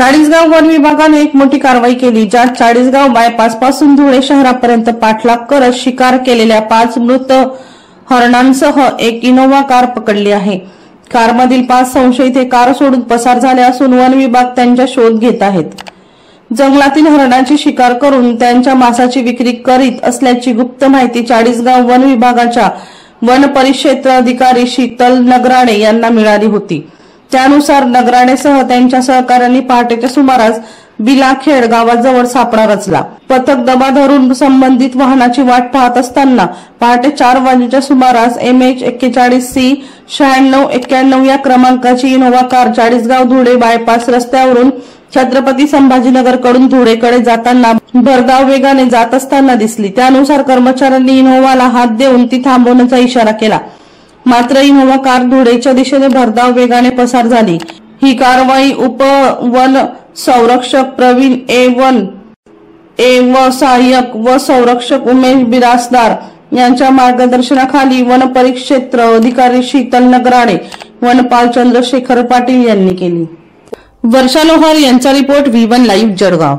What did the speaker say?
Chalisgaon one विभागाने एक मोठी कारवाई केली, ज्यात चाळीसगाव बायपास पासून धुळे शहरापर्यंत पाठलाग करत शिकार केलेल्या 5 मृत हरणांसह एक इनोव्हा कार पकडली आहे। कारमधील 5 संशयित हे कार सोडून पसार झाले असून वन विभाग त्यांचा शोध घेत आहेत। जंगलातील हरणांची शिकार करून त्यांच्या मांसाची विक्री करीत असल्याची गुप्त माहिती चाळीसगाव वन विभागाच्या वन परिक्षेत्र अधिकारी शीतल नगराणे यांना मिळाली होती। त्यानुसार नगराणेसह त्यांच्या सहकाऱ्यांनी पहाटेच्या सुमारास बिलाखेड गावाजवळ सापळा रचला। पथक दबा धरून संबंधित वाहनाची वाट पाहत असताना पहाटे 4 वाजेच्या सुमारास MH41C 9691 या क्रमांकाची Innova car Chalisgaon Dhule bypass रस्त्यावरून छत्रपती संभाजीनगर कडून धुळेकडे जाताना भरधाव वेगाने जात असताना दिसली। त्यानुसार कर्मचाऱ्यांनी इनोव्हाला हात देऊन ती थांबवण्याचा इशारा केला, मात्र इनोव्हा कार धुळेच्या दिशेने भरधाव वेगाने पसार झाली। ही कारवाई उपवन संरक्षक प्रवीण A व सहाय्यक व संरक्षक उमेश बिरासदार यांच्या मार्गदर्शनाखाली वन परिक्षेत्र अधिकारी शीतल नगराणे, वनपाल चंद्रशेखर पाटील यांनी केली। वर्षा लोहार यांचा रिपोर्ट V1 लाईव्ह जळगाव।